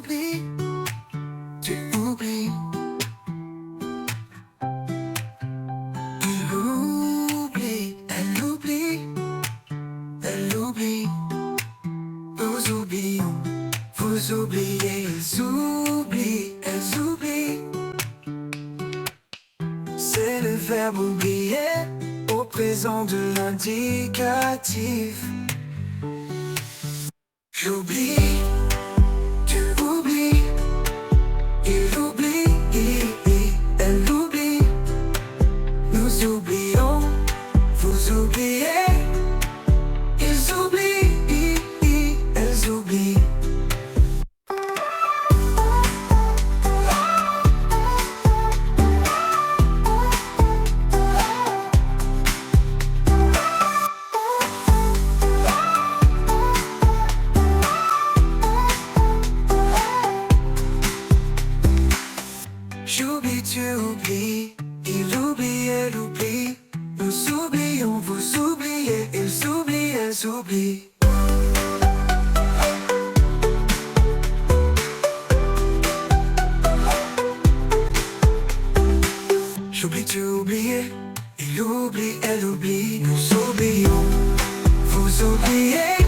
oublies, tu oublies. Il oublie, elle oublie, elle oublie. Nous oublions, vous oubliez, ils oublient, elles oublient. C'est le verbe oublier au présent de l'indicatif. J'oublie, tu oublies, il oublie, elle oublie. Nous oublions, vous oubliez, ils oublient, elles oublient. J'oublie, tu oublies, il oublie, elle oublie. Nous oublions, vous oubliez, ils oublient, elles oublient. J'oublie, tu oublies, il oublie, elle oublie. Nous oublions, vous oubliez.